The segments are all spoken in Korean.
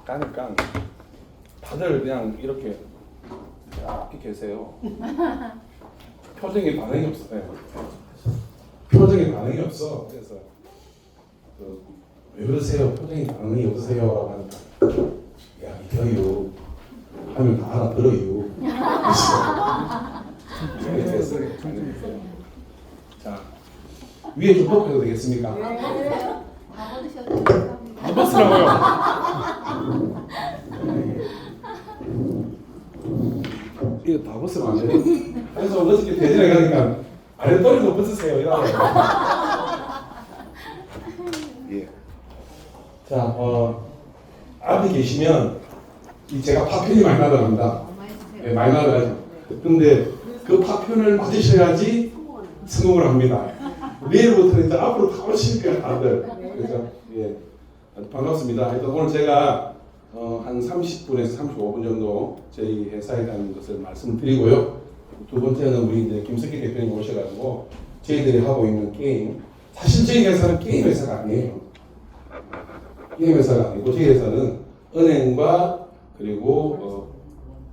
가니까 다들 그냥 이렇게 계세요. 표정에 반응이 없어요. 표정에 반응이 없어. 그래서 왜 그러세요? 표정에 반응이 없으세요? 라고 하니까 야 이거요 하면 다 알아들어요. 자 위에 좀 뽑혀도 되겠습니까? 다 받으셔도 돼요. 다 벗으라고요. 이거 다 벗으면 안 돼요. 그래서 어저께 대전에 가니까 아랫도리도 벗으세요. 이러고. 예. 자, 앞에 계시면 제가 파편이 많이 나더랍니다. 예, 많이 나더라고요. 근데 그 파편을 맞으셔야지 성공을 합니다. 내일부터는 이제 앞으로 다 오실 거예요, 다들. 그렇죠? 예. 아주 반갑습니다. 하여튼 오늘 제가 한 30분에서 35분 정도 저희 회사에 대한 것을 말씀드리고요. 두 번째는 우리 이제 김석기 대표님 오셔가지고 저희들이 하고 있는 게임, 사실 저희 회사는 게임 회사가 아니에요. 게임 회사가 아니고 저희 회사는 은행과 그리고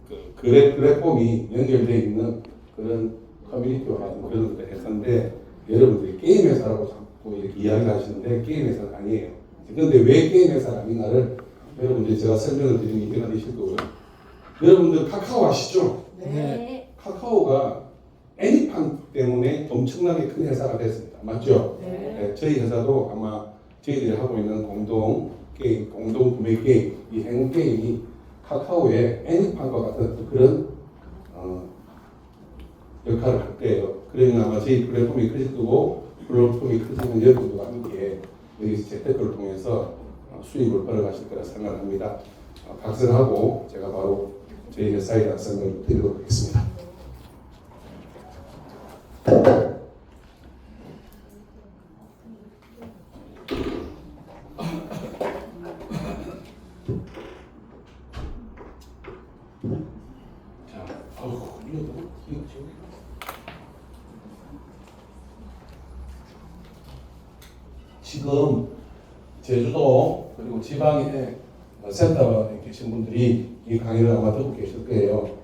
그 플랫폼이 연결되어 있는 그런 커뮤니티와 같은 그런 회사인데, 여러분들이 게임 회사라고 자꾸 이렇게 이야기를 하시는데 게임 회사가 아니에요. 그런데 왜 게임 회사가 아닌가를 여러분들이 제가 설명을 드리면 이해가 되실 거고요. 여러분들 카카오 아시죠? 네. 카카오가 애니팡 때문에 엄청나게 큰 회사가 됐습니다. 맞죠? 네. 네, 저희 회사도 아마 저희들이 하고 있는 공동 게임, 공동 구매 게임, 이 행운 게임이 카카오의 애니팡과 같은 그런 역할을 할 거예요. 그러면 아마 저희 플랫폼이 커질 거고, 플랫폼이 커지면 여러분들과 함께 여기서 재테크를 통해서 수입을 벌어가실 거라 생각합니다. 각설하고 제가 바로 저희 회사에 대한 설명을 드리도록 하겠습니다. 지금 제주도 그리고 지방에 센터에 계신 분들이 이 강의를 아마 듣고 계실 거예요.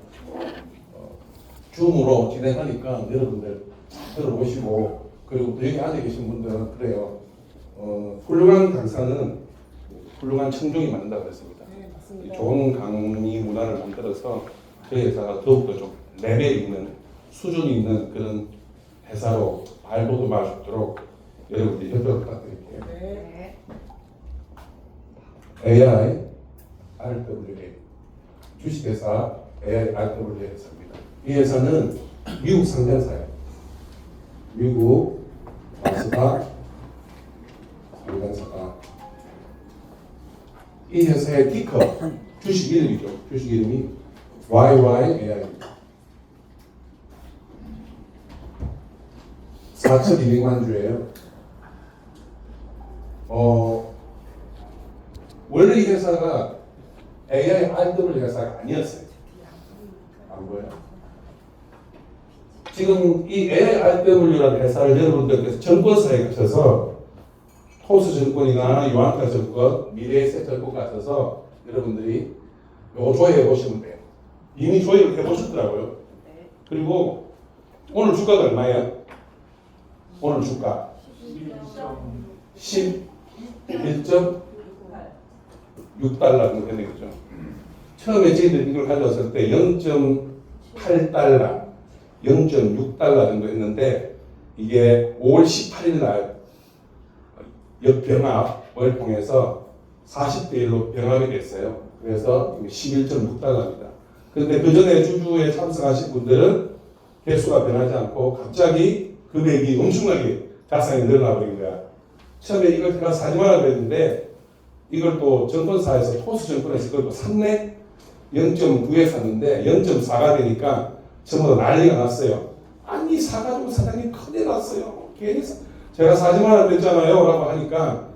줌으로 진행하니까 여러분들 들어보시고, 그리고 또 여기 앉아 계신 분들은 그래요. 훌륭한 강사는 훌륭한 청중이 만든다고 했습니다. 맞습니다. 좋은 강의 문화를 만들어서 저희 회사가 더욱더 좀 레벨 있는, 수준 있는 그런 회사로 발돋움할 수 있도록 여러분들이 협조 부탁드릴게요. 네. AI RWA 주식회사 AI RWA 회사입니다. 이 회사는 미국 상장사예요. 미국 나스닥 상장사가, 이 회사의 티커 주식 이름이죠. 주식 이름이 YYAI입니다. 4,200만 주예요. 원래 이 회사가 AI RW 회사가 아니었어요. 안 보여요? 지금 이 AI RW라는 회사를 여러분들께서 증권사에 가셔서 토스증권이나 유한타증권, 미래에셋증권 가셔서 여러분들이 요거 조회해 보시면 돼요. 이미 조회를 해보셨더라고요. 그리고 오늘 주가가 얼마예요? 오늘 주가 11.6달러 정도 되는 거죠. 처음에 저희들이 이걸 가져왔을 때 0.8달러, 0.6달러 정도 했는데, 이게 5월 18일 날 역병합을 통해서 40대 1로 병합이 됐어요. 그래서 11.6달러입니다. 그런데 그 전에 주주에 참석하신 분들은 개수가 변하지 않고 갑자기 금액이 엄청나게 자산이 늘어나 버린 거야. 처음에 이걸 제가 사지 말아야 되는데, 이걸 또 증권사에서, 토스증권에서 이걸 또 샀네? 0.9에 샀는데 0.4가 되니까 전부 다 난리가 났어요. 아니 사가지고 사장님 큰일 났어요. 괜히 제가 사지 말아야 됐잖아요 라고 하니까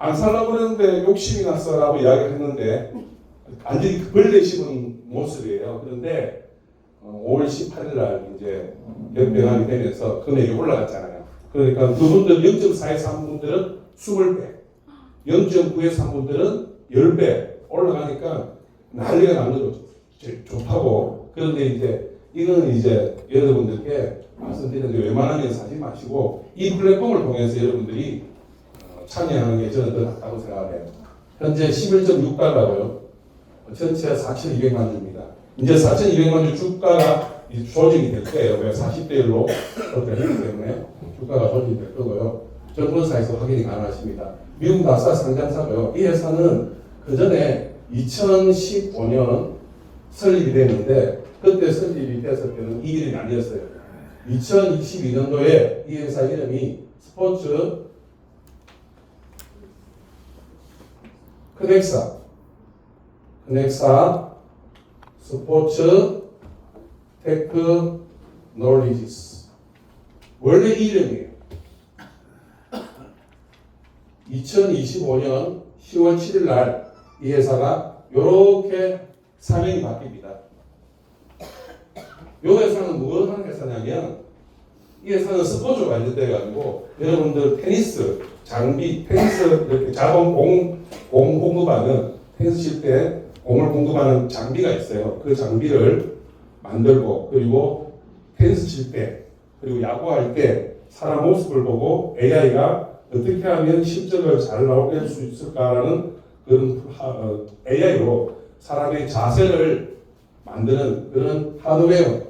안 살라고 그랬는데 욕심이 났어 라고 이야기를 했는데, 완전히 벌레 씹은 모습이에요. 그런데 5월 18일 날 이제 역병합이 되면서 금액이 올라갔잖아요. 그러니까 그분들 0.4에서 한 분들은 20배, 0.9에서 한 분들은 10배 올라가니까 난리가 난 거죠. 좋다고. 그런데 이제 이거는 이제 여러분들께 말씀드리는데 웬만하면 사지 마시고 이 플랫폼을 통해서 여러분들이 참여하는 게 저는 더 낫다고 생각해요. 현재 11.6달러고요. 전체가 4,200만 주입니다. 이제 4,200만 주 주가가 이제 조정이 될 거예요. 왜 40대1로 그렇게 했기 때문에 주가가 조정이 될 거고요. 정권사에서 확인이 가능하십니다. 미국 나스닥 상장사고요. 이 회사는 그 전에 2015년 설립이 됐는데 그때 설립이 됐을 때는 이 이름이 아니었어요. 2022년도에 이 회사 이름이 스포츠 커넥사 스포츠 테크놀리지스 원래 이름이에요. 2025년 10월 7일 날 이 회사가 이렇게 사명이 바뀝니다. 이 회사는 뭘 하는 회사냐면 이 회사는 스포츠 관련돼 가지고 여러분들 테니스 장비 테니스 이렇게 자동 공 공급하는 테니스 칠 때 공을 공급하는 장비가 있어요. 그 장비를 만들고 그리고 테니스 칠 때 그리고 야구할 때 사람 모습을 보고 AI가 어떻게 하면 실적을 잘 나올 수 있을까라는 그런 AI로 사람의 자세를 만드는 그런 하드웨어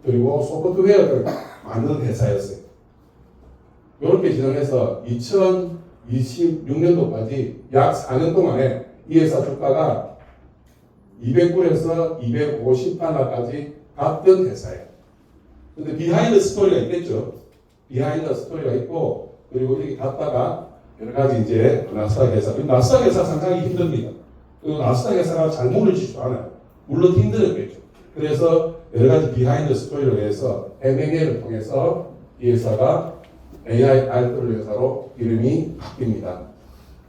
그리고 소프트웨어를 만드는 회사였어요. 이렇게 진행해서 2026년도까지 약 4년 동안에 이 회사 주가가 200불에서 250달러까지 갔던 회사예요. 근데 비하인드 스토리가 있겠죠. 비하인드 스토리가 있고 그리고 여기 갔다가 여러 가지 이제 나스닥 회사, 나스닥 회사 상당히 힘듭니다. 그 나스닥 회사가 잘 모르지도 않아요. 물론 힘들었겠죠. 그래서 여러 가지 비하인드 스토리로 해서 M&A를 통해서 이 회사가 AIRW 회사로 이름이 바뀝니다.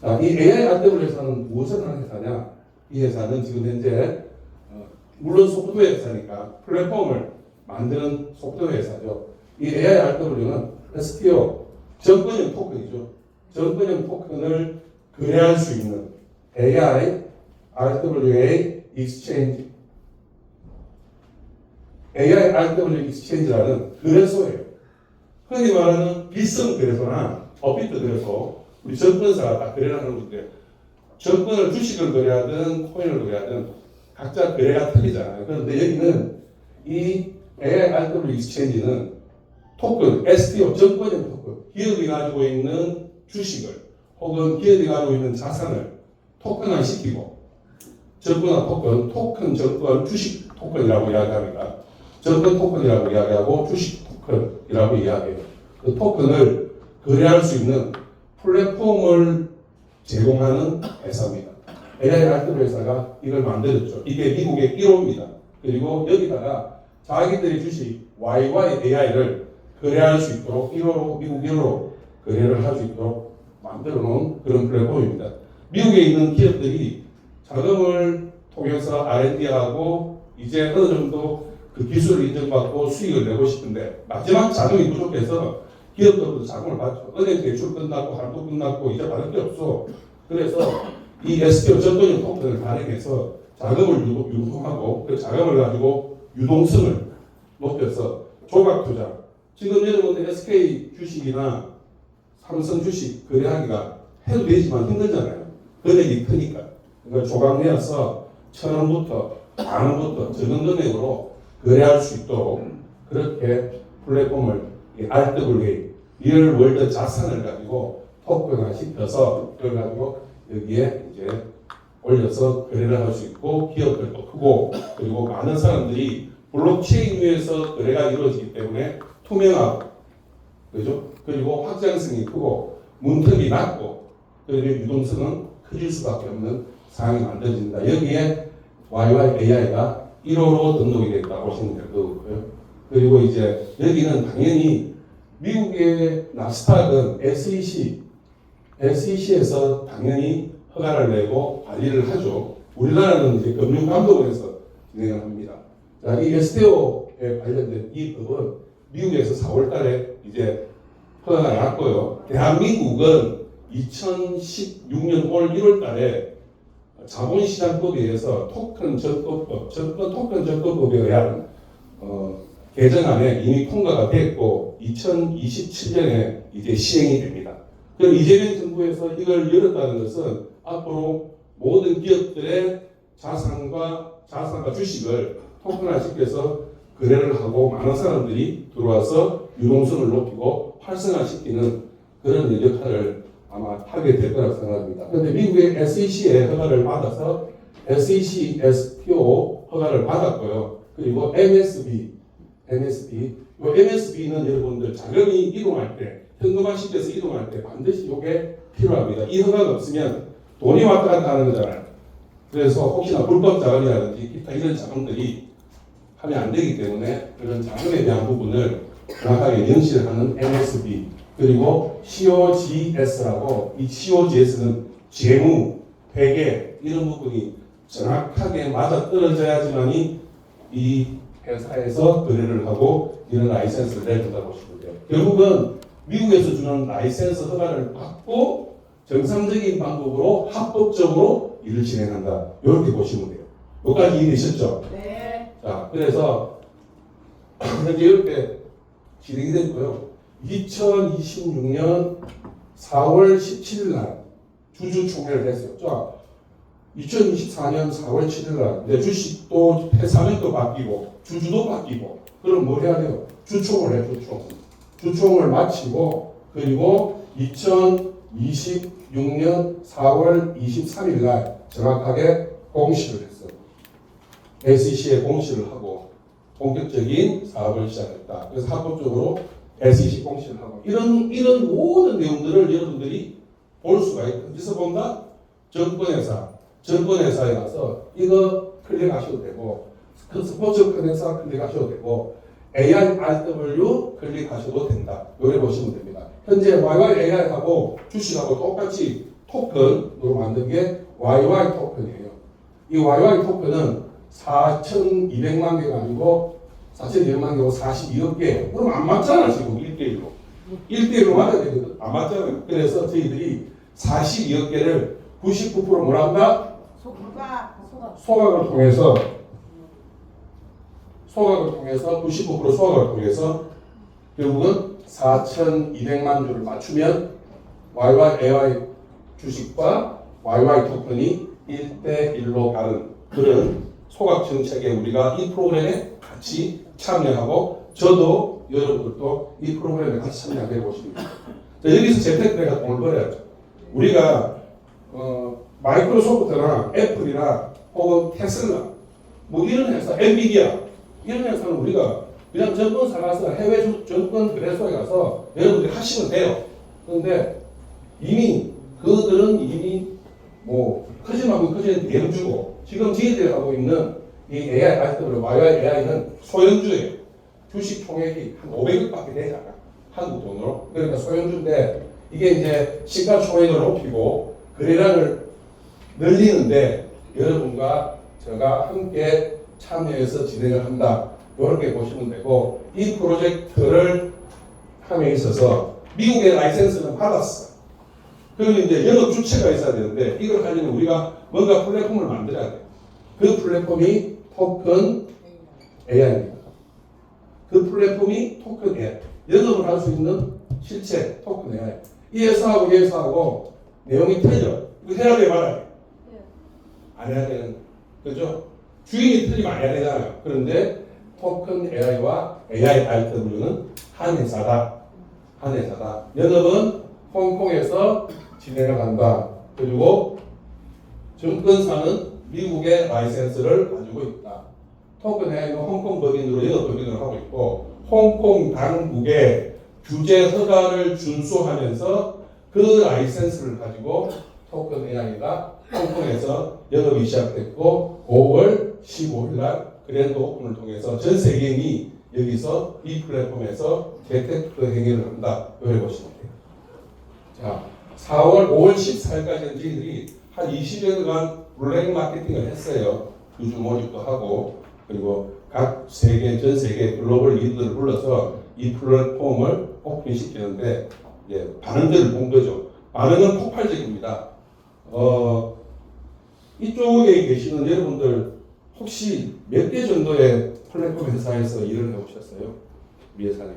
자, 이 AIRW 회사는 무엇을 하는 회사냐? 이 회사는 지금 현재 물론 소프트웨어 회사니까 플랫폼을 만드는 소프트웨어 회사죠. 이 AIRW는 STO 정권형 토큰이죠. 정권형 토큰을 거래할 수 있는 AIRWA Exchange AIRW Exchange라는 거래소예요. 흔히 말하는 비썸 거래소나 업비트 거래소, 우리 정권사가 다 거래를 하는 건데 정권을 주식을 거래하든 코인을 거래하든 각자 거래가 틀리잖아요. 그런데 여기는 이 AIRW Exchange는 토큰, STO, 정권형 토큰, 기업이 가지고 있는 주식을 혹은 기업이 가지고 있는 자산을 토큰화 시키고 정권화 토큰, 정권, 주식 토큰이라고 이야기합니다. 정권 토큰이라고 이야기하고 주식 토큰이라고 이야기해요. 그 토큰을 거래할 수 있는 플랫폼을 제공하는 회사입니다. AIRW 회사가 이걸 만들었죠. 이게 미국의 1호입니다. 그리고 여기다가 자기들의 주식 YYAI를 거래할 수 있도록 1호로 미국 1호로 거래를 할 수 있도록 만들어 놓은 그런 플랫폼입니다. 미국에 있는 기업들이 자금을 통해서 R&D하고 이제 어느 정도 그 기술을 인정받고 수익을 내고 싶은데 마지막 자금이 부족해서 기업들도 자금을 받죠. 은행 대출 끝났고 할부 끝났고 이제 받을 게 없어. 그래서 이 STO 정권형 토큰을 발행해서 자금을 유통하고 그 자금을 가지고 유동성을 높여서 조각 투자. 지금 여러분들 SK 주식이나 삼성 주식 거래하기가 해도 되지만 힘들잖아요. 금액이 크니까. 그러니까 조각 내어서 1,000원부터 만원부터 적은 금액으로 거래할 수 있도록 그렇게 플랫폼을 RWA, 리얼 월드 자산을 가지고 토큰화 시켜서 그걸 가지고 여기에 이제 올려서 거래를 할 수 있고 기업들도 크고 그리고 많은 사람들이 블록체인 위에서 거래가 이루어지기 때문에 투명하고 그죠? 그리고 확장성이 크고 문턱이 낮고 그리고 유동성은 커질 수밖에 없는 상황이 만들어진다. 여기에 YYAI가 1호로 등록이 됐다고 보시면 될 거고요. 그리고 이제 여기는 당연히 미국의 나스닥은 SEC에서 당연히 허가를 내고 관리를 하죠. 우리나라는 이제 금융감독원에서 진행을 합니다. 자, 이 STO에 관련된 이 법은 미국에서 4월 달에 이제 허가가 났고요. 대한민국은 2016년 올 1월 달에 자본시장법에 의해서 토큰전법법, 토큰전법법에 의한 개정안에 이미 통과가 됐고 2027년에 이제 시행이 됩니다. 그럼 이재명 정부에서 이걸 열었다는 것은 앞으로 모든 기업들의 자산과 주식을 토큰화시켜서 거래를 하고 많은 사람들이 들어와서 유동성을 높이고 활성화시키는 그런 역할을 아마 하게 될 거라고 생각합니다. 그런데 미국의 SEC의 허가를 받아서 SEC, SPO 허가를 받았고요. 그리고 MSB는 여러분들 자금이 이동할 때, 현금화시켜서 이동할 때 반드시 이게 필요합니다. 이 허가가 없으면 돈이 왔다 갔다 하는 거잖아요. 그래서 혹시나 불법 자금이라든지 기타 이런 자금들이 하면 안 되기 때문에 그런 자금에 대한 부분을 정확하게 명시하는 MSB 그리고 COGS라고 이 COGS는 재무, 회계 이런 부분이 정확하게 맞아 떨어져야지만이 이 회사에서 거래를 하고 이런 라이센스를 내준다고 보시면 돼요. 결국은 미국에서 주는 라이센스 허가를 받고 정상적인 방법으로 합법적으로 일을 진행한다. 이렇게 보시면 돼요. 여기까지 이해되셨죠? 네. 자, 그래서 현재 이렇게 진행이 됐고요. 2026년 4월 17일 날 주주총회를 했어요. 자, 2024년 4월 7일 날 이제 주식도 회사명도 바뀌고 주주도 바뀌고 그럼 뭘 해야 돼요? 주총을 해, 주총을 마치고 그리고 2026년 4월 23일 날 정확하게 공시를 했어요. SEC에 공시를 하고 본격적인 사업을 시작했다. 그래서 합법적으로 SEC 공시를 하고 이런 모든 내용들을 여러분들이 볼 수가 있고 어디서 본다? 정권회사에 가서 이거 클릭하셔도 되고 그 스포츠 컨회사 클릭하셔도 되고 AIRW 클릭하셔도 된다. 요래 보시면 됩니다. 현재 YYAI하고 주식하고 똑같이 토큰으로 만든 게 YY 토큰이에요. 이 YY 토큰은 4,200만 개가 아니고 4,200만 개고 42억 개. 그럼 안 맞잖아 지금 1대1로. 1대1로 맞아야 되거든. 안 맞잖아요. 그래서 저희들이 42억 개를 99% 뭐라 한다? 소각을 통해서 99% 소각을 통해서 결국은 4,200만 주를 맞추면 YYAI 주식과 YY 토큰이 1대1로 가는 그런 소각 정책에 우리가 이 프로그램에 같이 참여하고 저도 여러분들도 이 프로그램에 같이 참여하게 보십니다. 여기서 재테크가 돈을 벌어야죠. 우리가 마이크로소프트나 애플이나 혹은 테슬라 뭐 이런 회사, 엔비디아 이런 회사는 우리가 그냥 증권사 가서 해외 증권 거래소에 가서 여러분들이 하시면 돼요. 그런데 그들은 이미 뭐 커지면 커지는 대형주고 지금 저희들이 하고 있는 이 AIRW, YYAI는 소형주예요. 주식 총액이 한 500억밖에 되지 않아. 한국 돈으로. 그러니까 소형주인데 이게 이제 시가 총액을 높이고 거래량을 늘리는데 여러분과 제가 함께 참여해서 진행을 한다. 이렇게 보시면 되고 이 프로젝트를 함에 있어서 미국의 라이센스는 받았어. 그러면 이제 영업 주체가 있어야 되는데 이걸 하려면 우리가 뭔가 플랫폼을 만들어야 돼. 그 플랫폼이 토큰 AI입니다. 그 플랫폼이 토큰 AI. 영업을 할 수 있는 실체 토큰 AI. 이 회사하고 이 회사하고 내용이 틀려. 이거 해야 돼, 말아야 돼? 안 해야 되는, 그죠? 주인이 틀리면 안 해야 되잖아요. 그런데 토큰 AI와 AIRW는 한 회사다. 한 회사다. 영업은 홍콩에서 진행을 한다. 그리고 증권사는 미국의 라이센스를 가지고 있다. 토큰 AI는 홍콩 법인으로 영업 법인을 하고 있고 홍콩 당국의 규제 허가를 준수하면서 그 라이센스를 가지고 토큰 AI가 홍콩에서 영업이 시작됐고 5월 15일 날 그랜드 오픈을 통해서 전 세계인이 여기서 이 플랫폼에서 재테크 행위를 한다. 이렇게 보시면 돼요. 자, 5월 14일까지는 저희들이 한 20여일간 블랙 마케팅을 했어요. 주주 모집도 하고 그리고 각 세계, 전 세계 글로벌 리더들을 불러서 이 플랫폼을 오픈시키는데 반응들을 본 거죠. 반응은 폭발적입니다. 이쪽에 계시는 여러분들 혹시 몇 개 정도의 플랫폼 회사에서 일을 해보셨어요? 우리 회사님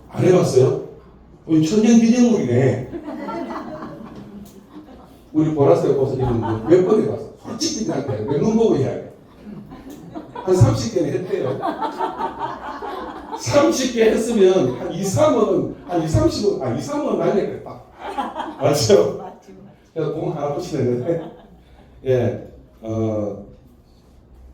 안 해봤어요? 우리 천년기념물이네. 우리 보라색 옷을 입은 몇 번 해봤어? 솔직히 얘기할게. 몇눈 보고 이야기해. 한 30개는 했대요. 30개 했으면 한 2, 3원, 한 2, 30원, 2, 3원 날리겠다. 맞죠? 그래서 공 하나 붙이는데, 예,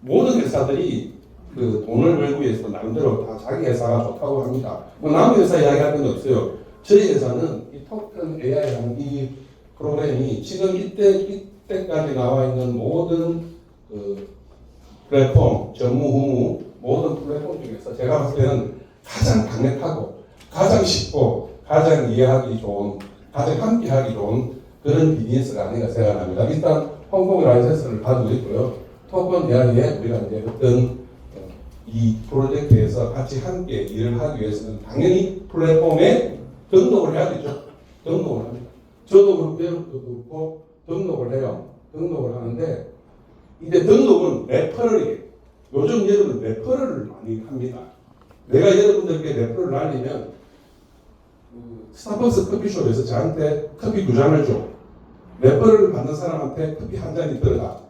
모든 회사들이 그 돈을 벌기 위해서 나름대로 다 자기 회사가 좋다고 합니다. 뭐 남의 회사 이야기할 건 없어요. 저희 회사는 이 토큰 AI라는 이 프로그램이 지금 이때까지 나와 있는 모든 그 플랫폼, 전무후무 모든 플랫폼 중에서 제가 봤을 때는 가장 강력하고 가장 쉽고 가장 이해하기 좋은, 가장 함께하기 좋은 그런 비즈니스가 아닌가 생각합니다. 일단 홍콩 라이센스를 가지고 있고요. 토큰 이야기에 우리가 이제 어떤 이 프로젝트에서 같이 함께 일을 하기 위해서는 당연히 플랫폼에 등록을 해야 되죠. 등록을 합니다. 저도 그렇고 여러분도 그렇고 등록을 해요. 등록을 하는데 이제 등록은 레퍼럴이에요. 요즘 여러분 레퍼럴을 많이 합니다. 내가 여러분들께 레퍼럴을 날리면 스타벅스 커피숍에서 저한테 커피 2잔을 줘. 레퍼럴을 받는 사람한테 커피 한 잔이 들어가.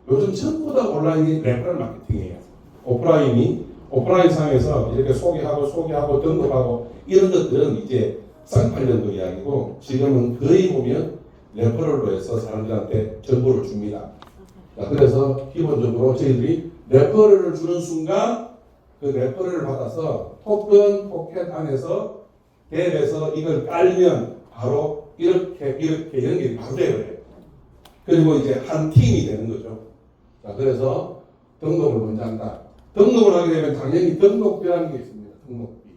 요즘 전부 다 온라인이 레퍼럴 마케팅이에요. 오프라인 상에서 이렇게 소개하고 등록하고 이런 것들은 이제 쌍팔년도 이야기고 지금은 거의 보면 레퍼럴로 해서 사람들한테 정보를 줍니다. 자, 그래서 기본적으로 저희들이 레퍼럴을 주는 순간 그 레퍼럴을 받아서 토큰 포켓 안에서 앱에서 이걸 깔면 바로 이렇게 연결이 바로 돼요. 그리고 이제 한 팀이 되는 거죠. 자, 그래서 등록을 먼저 한다. 등록을 하게 되면 당연히 등록비라는 게 있습니다. 등록비.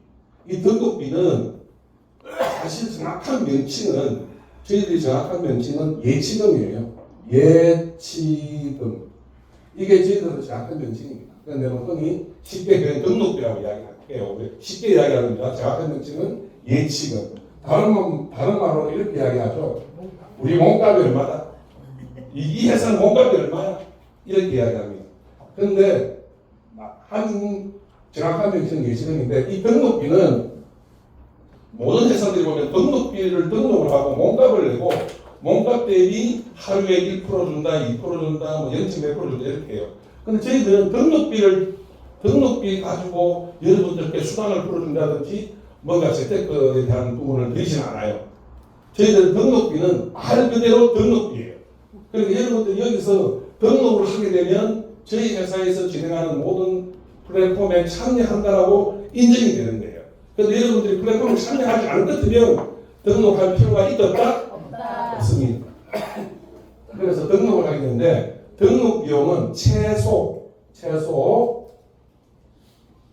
이 등록비는 사실 정확한 명칭은 저희들이 정확한 명칭은 예치금이에요. 예치금. 이게 저희들은 정확한 명칭입니다. 그런데 흔히 쉽게 그냥 등록비라고 이야기할게요. 쉽게 이야기합니다. 정확한 명칭은 예치금. 다른 말로 이렇게 이야기하죠. 우리 몸값이 얼마다? 이 회사는 몸값이 얼마야? 이렇게 이야기합니다. 그런데 한 정확한 명칭은 예치금인데 이 등록비는 모든 회사들이 보면 등록비를 등록을 하고 몸값을 내고 몸값 대비 하루에 1% 준다, 2% 준다, 뭐 0.몇% 준다 이렇게 해요. 근데 저희들은 등록비 가지고 여러분들께 수당을 풀어준다든지 뭔가 재테크에 대한 부분을 드리진 않아요. 저희들은 등록비는 말 그대로 등록비예요. 그러니까 여러분들 여기서 등록을 하게 되면 저희 회사에서 진행하는 모든 플랫폼에 참여한다라고 인정이 되는 거예요. 그런데 여러분들이 플랫폼에 참여하지 않을 것 같으면 등록할 필요가 있다? 없습니다. 그래서 등록을 하게 되는데 등록 비용은 최소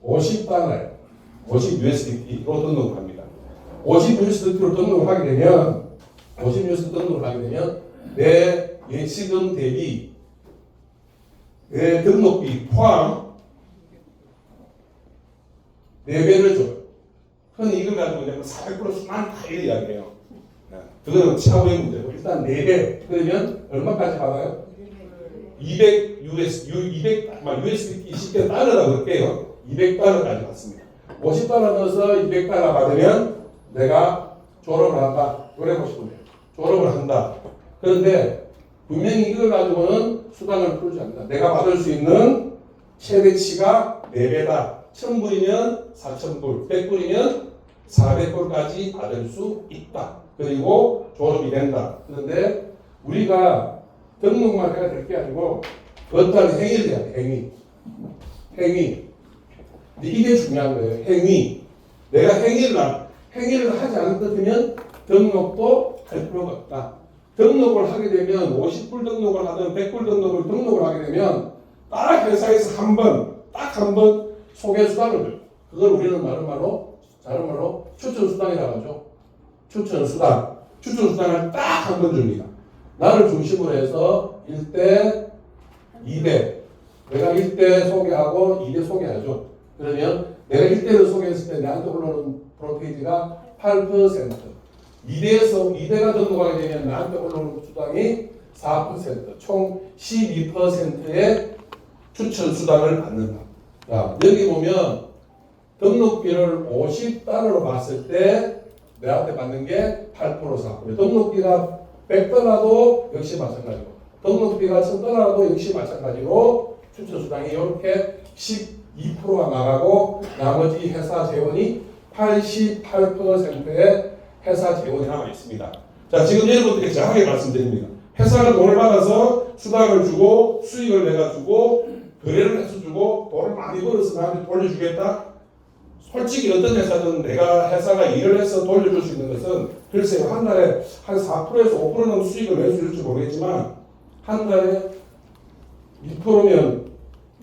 50달러, 50USDT로 등록을 합니다. 50USDT로 등록을 하게 되면 내 예치금 대비 내 등록비 포함 4배를 줘요. 흔히 이걸 가지고 이제 400% 수만 다 이렇게 이야기해요. 그거는 차후의 문제고 일단 4배 그러면 얼마까지 받아요? 200USDT 쉽게 달러라고 할게요. 200달러까지 받습니다. 50달러 넣어서 200달러 받으면 내가 졸업을 한다. 그래 보시면 돼요. 졸업을 한다. 그런데 분명히 이걸 가지고는 수당을 풀지 않는다. 내가 받을 수 있는 최대치가 4배다. 1000불이면 4000불, 100불이면 400불까지 받을 수 있다. 그리고 졸업이 된다. 그런데 우리가 등록만 해야 될 게 아니고 어떤 행위를 해야 돼. 행위. 이게 중요한 거예요. 행위. 내가 행위를 하지 않을 것 같으면 등록도 할 필요가 없다. 등록을 하게 되면 50불 등록을 하든 100불 등록을 하게 되면 딱 회사에서 딱 한 번 소개 수당을 줘요. 그걸 우리는 다른 말로 추천 수당이라고 하죠. 추천 수당을 딱 한 번 줍니다. 나를 중심으로 해서 1대 2대 내가 1대 소개하고 2대 소개하죠. 그러면 내가 1대를 소개했을 때 내한테 올라오는 프로테이지가 8%. 2대가 등록하게 되면 나한테 올라오는 수당이 4%, 총 12%의 추천 수당을 받는다. 자, 여기 보면 등록비를 50달러로 봤을 때 내한테 받는 게 8%, 4%. 등록비가 100달러도 역시 마찬가지고, 등록비가 1000달러도 역시 마찬가지로 추천 수당이 이렇게 12%가 나가고 나머지 회사 재원이 88%의 회사 재원이 남아 있습니다. 자, 지금 여러분들께 정확하게 말씀드립니다. 회사가 돈을 받아서 수당을 주고 수익을 내가 주고 거래를 해서 주고 돈을 많이 벌어서 나한테 돌려주겠다? 솔직히 어떤 회사든 내가 회사가 일을 해서 돌려줄 수 있는 것은 글쎄요, 한 달에 한 4%에서 5%는 수익을 낼 수 있을지 모르겠지만 한 달에 2%면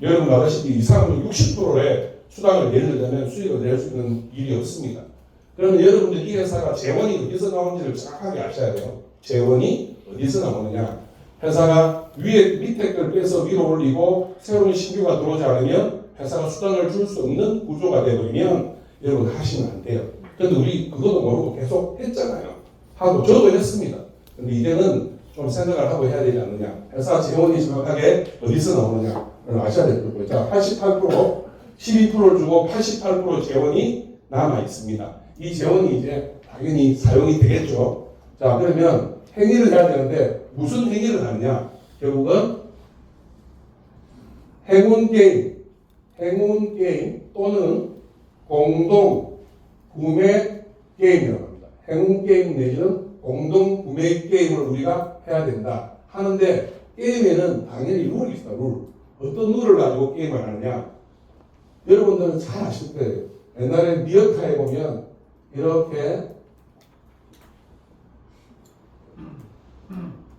여러분 아시다시피 이상은 60%의 수당을 내려면 수익을 낼 수 있는 일이 없습니다. 그러면 여러분들 이 회사가 재원이 어디서 나오는지를 정확하게 아셔야 돼요. 재원이 어디서 나오느냐. 회사가 밑에 걸 빼서 위로 올리고 새로운 신규가 들어오지 않으면 회사가 수당을 줄 수 없는 구조가 되어버리면 여러분 하시면 안 돼요. 그런데 우리 그것도 모르고 계속 했잖아요. 하고 저도 했습니다. 근데 이제는 좀 생각을 하고 해야 되지 않느냐. 회사 재원이 정확하게 어디서 나오느냐를 아셔야 될 거고요. 자, 88%, 12%를 주고 88% 재원이 남아 있습니다. 이 재원이 이제 당연히 사용이 되겠죠. 자, 그러면 행위를 해야 되는데 무슨 행위를 하느냐? 결국은 행운 게임 또는 공동 구매 게임이라고 합니다. 행운 게임 내지는 공동 구매 게임을 우리가 해야 된다 하는데 게임에는 당연히 룰이 있어. 룰. 어떤 룰을 가지고 게임을 하느냐? 여러분들은 잘 아실 거예요. 옛날에 리어카에 보면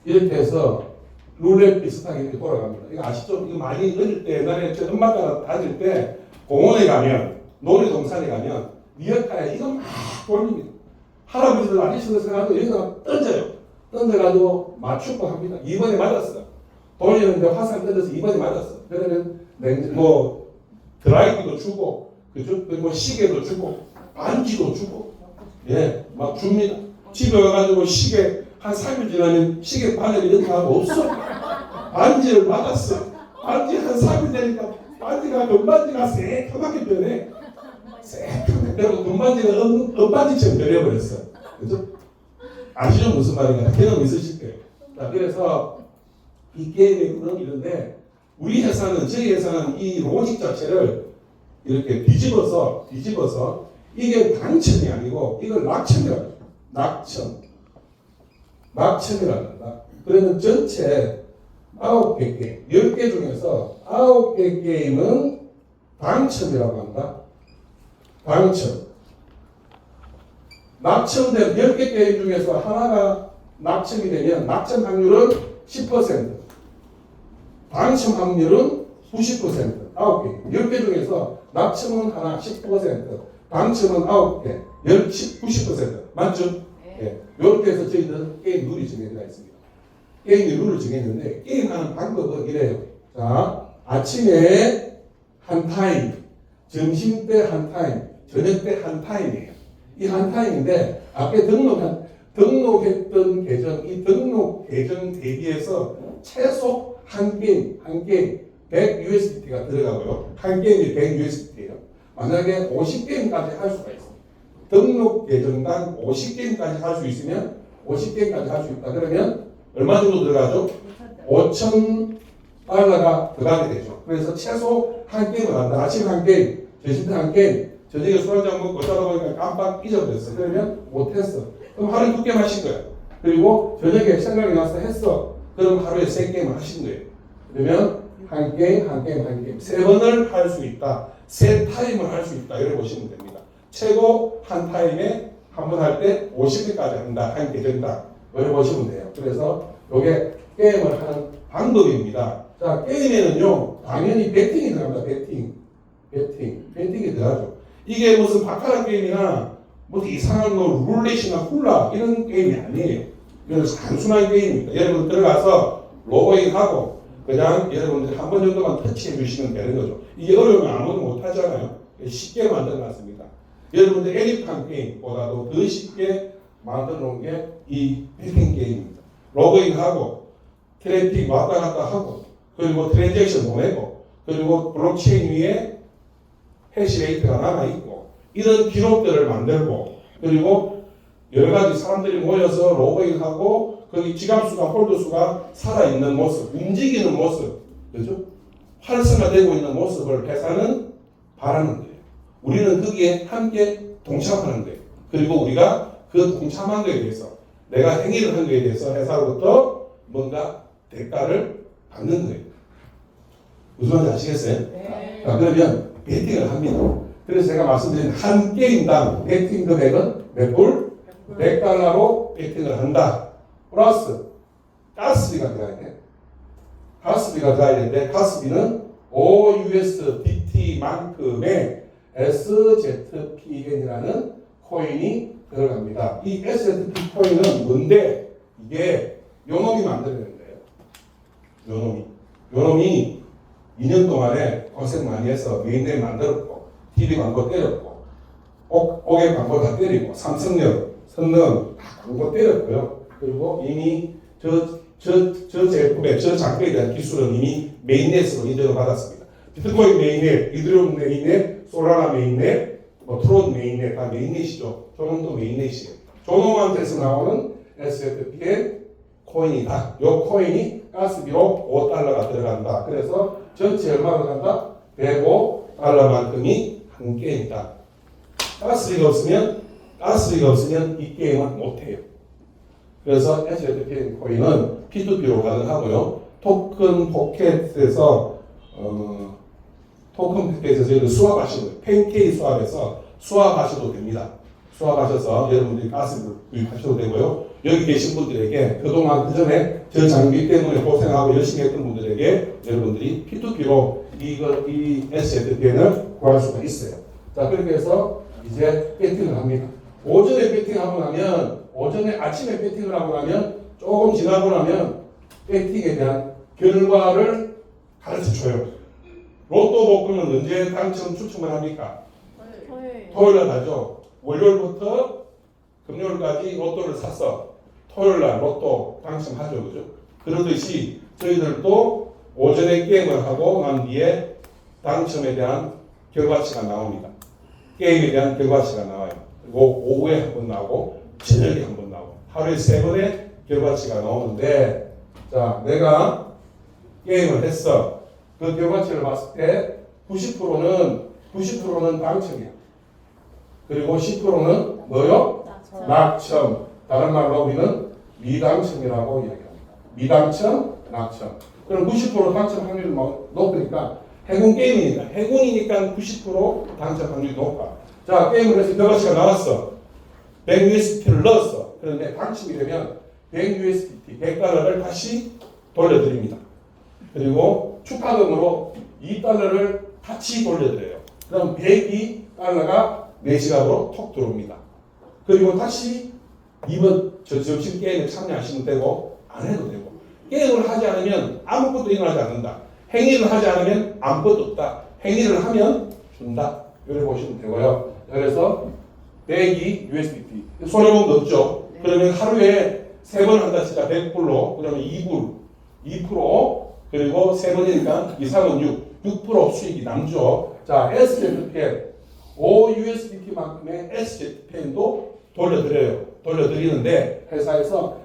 이렇게 해서 룰렛 비슷하게 이렇게 돌아갑니다. 이거 아시죠? 이거 많이 어릴 때 옛날에 저 엄마가 다닐 때 공원에 가면 놀이동산에 가면 리어카에 이거 막 돌립니다. 할아버지들 아저씨들 생각하고 여기서 던져요. 던져가지고 맞추고 합니다. 2번에 맞았어. 돌리는데 화살 던져서 2번에 맞았어. 그러면 드라이기도 주고 그리고 시계도 주고 반지도 주고 막 줍니다. 집에 와가지고 시계 한 3일 지나면 시계 바늘이 이렇게 하고 없어. 반지를 맞았어. 반지 한 3일 되니까 반지가 금반지가 새까맣게 변해. 새까맣게. 그리고 금반지가 은반지처럼 변해버렸어. 그죠? 아시죠? 무슨 말인가? 경험 있으실 거예요. 자, 그래서 이 게임의 그런 이런데 우리 회사는, 저희 회사는 이 로직 자체를 이렇게 뒤집어서 이게 당첨이 아니고 이걸 낙첨이라고 해요. 낙첨이라고 한다. 그러면 전체 9개 게임, 10개 중에서 9개 게임은 당첨이라고 한다. 당첨. 낙첨된 10개 게임 중에서 하나가 낙첨이 되면 낙첨 확률은 10%. 당첨 확률은 90%. 9개. 10개 중에서 낙첨은 하나 10%. 당첨은 9개. 90%. 맞죠? 예. 이렇게 해서 저희들은 게임 룰이 정해져 있습니다. 게임의 룰을 정했는데 게임하는 방법은 이래요. 자, 아침에 한 타임, 점심 때 한 타임, 저녁 때 한 타임이에요. 이 한 타임인데 앞에 등록했던 계정, 이 등록 계정 대비해서 최소 한 게임 100USDT가 들어가고요. 한 게임이 100USDT예요. 만약에 50게임까지 할 수가 있습니다. 등록 계정당 50게임까지 할 수 있으면 50게임까지 할 수 있다. 그러면 얼마 정도 들어가죠? 5,000달러가 들어가게 되죠. 그래서 최소 한 게임을 한다. 아침 한 게임, 점심 때 한 게임, 저녁에 술 한잔 먹고 자다 보니까 깜빡 잊어버렸어. 그러면 못했어. 그럼 하루에 2게임 하신 거예요. 그리고 저녁에 생각이 나서 했어. 그럼 하루에 3게임을 하신 거예요. 그러면 한 게임, 3번을 할 수 있다. 3타임을 할 수 있다. 이렇게 보시면 됩니다. 최고 한 타임에 한 번 할 때 50개까지 한다. 한 계정당. 이렇게 보시면 돼요. 그래서 이게 게임을 하는 방법입니다. 자, 게임에는요, 당연히 배팅이 들어갑니다. 배팅이 들어가죠. 이게 무슨 바카라 게임이나 무슨 이상한 룰렛이나 훌라 이런 게임이 아니에요. 이건 단순한 게임입니다. 여러분 들어가서 로그인하고 그냥 여러분들이 한 번 정도만 터치해 주시면 되는 거죠. 이게 어려우면 아무도 못 하잖아요. 쉽게 만들어 놨습니다. 여러분들 애니팡 게임보다도 더 쉽게 만들어 놓은 게 이 배팅 게임입니다. 로그인하고 트래픽 왔다 갔다 하고, 그리고 트랜잭션 보내고, 그리고 블록체인 위에 해시레이트가 남아있고, 이런 기록들을 만들고, 그리고 여러 가지 사람들이 모여서 로그인하고, 거기 지갑수가, 홀더수가 살아있는 모습, 움직이는 모습, 그죠? 활성화되고 있는 모습을 회사는 바라는 거예요. 우리는 거기에 함께 동참하는 거예요. 그리고 우리가 그 동참한 거에 대해서, 내가 행위를 한 거에 대해서 회사로부터 뭔가 대가를 받는 거예요. 무슨 말인지 아시겠어요? 네. 자, 그러면 베팅을 합니다. 그래서 제가 말씀드린 한 게임당 베팅 금액은 몇 불? 100달러로 베팅을 한다. 플러스 가스비가 들어가야 돼. 가스비가 들어가야 되는데 가스비는 OUSDT만큼의 SZPN이라는 코인이 들어갑니다. 이 SZP 코인은 뭔데? 이게 요놈이 만들어낸 거예요. 요놈이 2년 동안에 고생 많이 해서 메인넷 만들었고, TV 광고 때렸고, 옥외 광고 다 때리고, 삼성역, 선릉 다 광고 때렸고요. 그리고 이미 저 제품의, 저 장비에 대한 기술은 이미 메인넷으로 인정을 받았습니다. 비트코인 메인넷, 이더리움 메인넷, 솔라나 메인넷, 트론 메인넷 다 메인넷이죠. 조놈도 메인넷이에요. 조놈한테서 나오는 SFPN 코인이다. 요 코인이 가스비로 5달러가 들어간다. 그래서 전체 얼마 들어간다? 105달러만큼이 한 게임이다. 가스비가 없으면 이 게임은 못해요. 그래서 SFPN 코인은 P2P로 가능하고요. 토큰 포켓에서 저희는 수합하시고, 팬케이 수합에서 수합하셔도 됩니다. 수합하셔서 여러분들이 가스비를 구입하셔도 되고요. 여기 계신 분들에게 그동안 그 전에 저 장비 때문에 고생하고 열심히 했던 분들에게 여러분들이 P2P로 이 SFPN을 구할 수가 있어요. 자, 그렇게 해서 이제 배팅을 합니다. 오전에 배팅하고 나면, 아침에 배팅을 하고 나면, 조금 지나고 나면 배팅에 대한 결과를 가르쳐 줘요. 로또 복권은 언제 당첨 추첨을 합니까? 토요일날 하죠. 월요일부터 금요일까지 로또를 사서 토요일날 로또 당첨하죠. 그죠? 그러듯이 저희들도 오전에 게임을 하고 난 뒤에 당첨에 대한 결과치가 나옵니다. 게임에 대한 결과치가 나와요. 그리고 오후에 한 번 나오고 저녁에 한 번 나오고 하루에 3번의 결과치가 나오는데, 자, 내가 게임을 했어. 그 결과치를 봤을 때 90%는 당첨이야. 그리고 10%는 뭐요? 낙첨. 다른 말로 우리는 미당첨이라고 이야기합니다. 미당첨, 낙첨. 그럼 90% 당첨 확률이 높으니까 해군 게임이니까, 해군이니까 90% 당첨 확률이 높아. 자, 게임을 해서 결과치가 나왔어. 100USDT를 넣었어. 그런데 당첨이 되면 100USDT, 100달러를 다시 돌려드립니다. 그리고 축하금으로 2달러를 같이 돌려드려요. 그럼 102달러가 내 지갑으로 톡 들어옵니다. 그리고 다시 이번 점심 게임에 참여하시면 되고, 안 해도 되고, 게임을 하지 않으면 아무것도 일어나지 않는다. 행위를 하지 않으면 아무것도 없다. 행위를 하면 준다. 이렇게 보시면 되고요. 그래서 102 USDT. 손해보험도 없죠. 네. 그러면 하루에 3번 한다 치자 100불로, 그러면 2%, 그리고 3번이니까 2, 3은 6% 수익이 남죠. 자, SZPN, OUSDT만큼의 SZPN도 돌려드리는데, 회사에서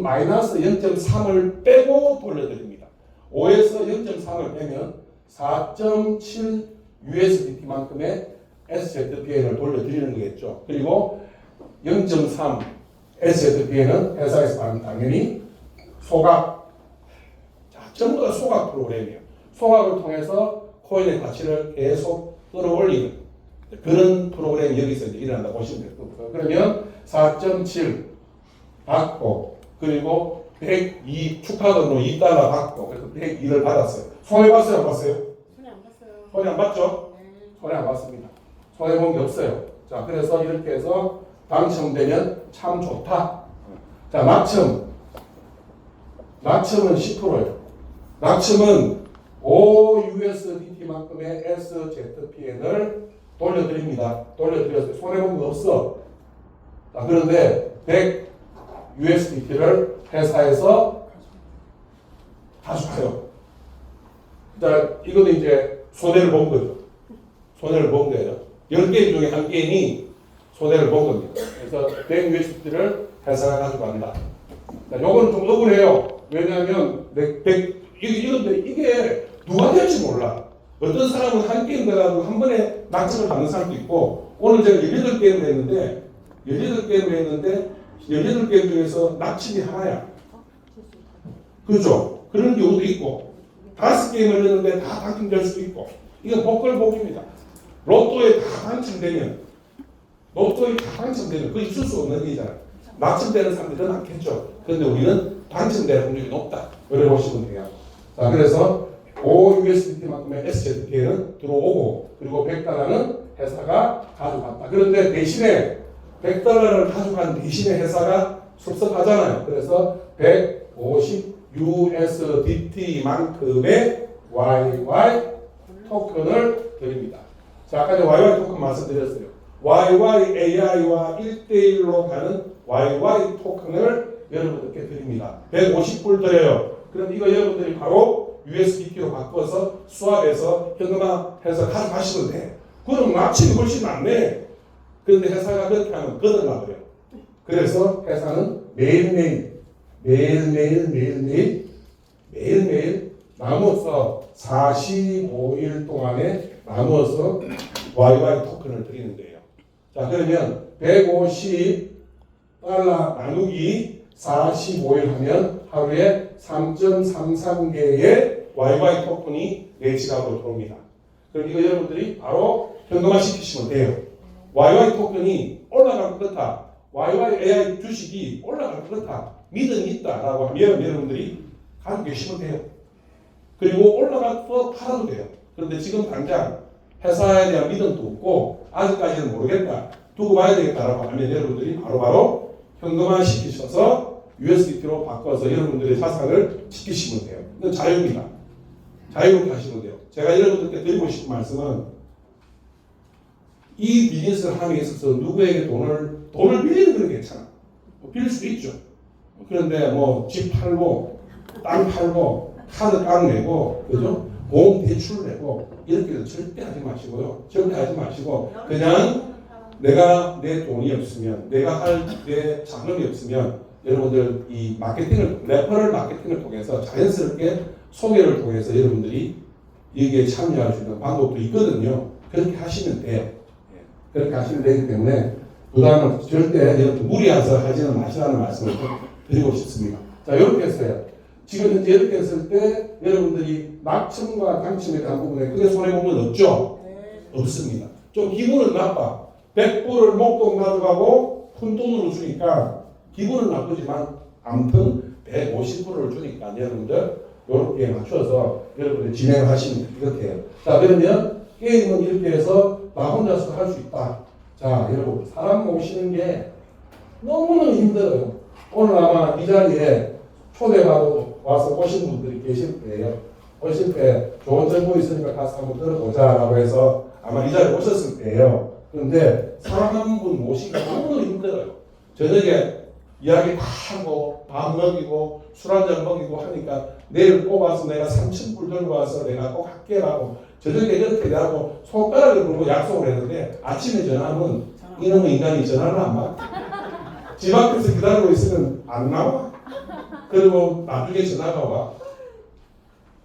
마이너스 0.3을 빼고 돌려드립니다. 5에서 0.3을 빼면 4.7 USDT만큼의 SZPN을 돌려드리는 거겠죠. 그리고 0.3 SZPN은 회사에서 당연히 소각, 자, 전부 다 소각 프로그램이에요. 소각을 통해서 코인의 가치를 계속 끌어올리는 그런 프로그램이 여기서 이제 일어난다고 보시면 될 거고요. 그러면 4.7 받고, 그리고 102 축하금으로 2달러 받고, 그래서 102를 받았어요. 손해봤어요? 안 봤어요? 손해 안 봤죠? 손해 안 봤습니다. 손해본 게 없어요. 자, 그래서 이렇게 해서 당첨되면 참 좋다. 자, 낙첨은 10%예요. 낙첨은 OUSDT만큼의 SZPN을 돌려드립니다. 돌려드렸어요. 손해본 거 없어. 자, 그런데 100 USDT를 회사에서 가져가요. 자, 이거는 이제 손해를 본 거죠. 손해를 본 거예요. 10게임 중에 한 게임이 손해를 본 겁니다. 그래서 100USD를 회사가 가져간다. 자, 요거는 좀 억울해요. 왜냐하면 이게 누가 될지 몰라. 어떤 사람은 한 게임 돼가지고 한 번에 낙찰을 받는 사람도 있고, 오늘 제가 18게임을 했는데 18게임 중에서 낙찰이 하나야. 그렇죠? 그런 경우도 있고, 5게임을 했는데 다 당첨될 수도 있고, 이건 복걸복입니다. 로또에 다 당첨되면 그거 있을 수 없는 일이잖아요. 낙첨되는 사람들이 더 많겠죠. 그런데 우리는 당첨될 확률이 높다. 이렇게 보시면 돼요. 자, 그래서 5USDT만큼의 SZP에는 들어오고, 그리고 100달러는 회사가 가져갔다. 그런데 대신에 100달러를 가져간 대신에 회사가 섭섭하잖아요. 그래서 150USDT만큼의 YY 토큰을 드립니다. 자, 아까 YY 토큰 말씀드렸어요. YYAI와 1대1로 가는 YY 토큰을 여러분들께 드립니다. 150불 드려요. 그럼 이거 여러분들이 바로 USDT로 바꿔서 수합해서 현금화해서 가져가시면 돼. 그럼 납치이 훨씬 낫네. 그런데 회사가 그렇게 하면 거덜나버려요. 그래서 회사는 매일매일 나눠서 45일 동안에 나눠서 YY 토큰을 드리는데요. 자, 그러면 150달러 나누기 45일 하면 하루에 3.33개의 YY 토큰이 내 지갑으로 들어옵니다. 그럼 이거 여러분들이 바로 현금화 시키시면 돼요. YY 토큰이 올라갈 것 같아. YY AI 주식이 올라갈 것 같아. 믿음이 있다라고 하면 여러분들이 가지고 계시면 돼요. 그리고 올라가서 팔아도 돼요. 그런데 지금 당장 회사에 대한 믿음도 없고 아직까지는 모르겠다. 두고 봐야 되겠다라고 하면 여러분들이 바로바로 현금화 시키셔서 USDT로 바꿔서 여러분들의 자산을 지키시면 돼요. 이건 자유입니다. 자유롭게 하시면 돼요. 제가 여러분들께 드리고 싶은 말씀은 이 비즈니스를 하는 데 있어서 누구에게 돈을 빌리는 건 괜찮아. 빌릴 수도 있죠. 그런데 뭐 집 팔고 땅 팔고 카드 깡 내고 그죠? 보험 대출 내고 이렇게는 절대 하지 마시고요. 절대 하지 마시고 그냥 내가 내 돈이 없으면 내가 할 내 자금이 없으면 여러분들 이 마케팅을 레퍼럴 마케팅을 통해서 자연스럽게 소개를 통해서 여러분들이 여기에 참여할 수 있는 방법도 있거든요. 그렇게 하시면 돼요. 그렇게 하시면 되기 때문에 부담을 절대 여러분 무리해서 하지는 마시라는 말씀을 드리고 싶습니다. 자, 이렇게 했어요. 지금 현재 이렇게 했을 때 여러분들이 낙첨과 당첨에 대한 부분에 크게 손해본 건 없죠? 없습니다. 좀 기분은 나빠. 100불을 목돈 가져가고 큰 돈으로 주니까 기분은 나쁘지만 아무튼 150불을 주니까 여러분들 이렇게 맞춰서 여러분들 진행하시면 이렇게 해요. 자, 그러면 게임은 이렇게 해서 나 혼자서 할 수 있다. 자, 여러분 사람 모시는 게 너무너무 힘들어요. 오늘 아마 이 자리에 초대받고 와서 오신 분들이 계실 거예요. 오실 때 좋은 정보 있으니까 가서 한번 들어보자라고 해서 아마 이 자리에 오셨을 거예요. 그런데 사람 한 분 모시기 너무너무 힘들어요. 저녁에 이야기 다 하고 밥 먹이고 술 한잔 먹이고 하니까 내일 뽑아서 내가 3,000불 들고 와서 내가 꼭 할게라고 저녁에 이렇게 하고 손가락을 들고 약속을 했는데 아침에 전화하면 이놈의 인간이 전화를 안 받아. 집 앞에서 기다리고 있으면 안 나와. 그리고 나중에 전화가 와.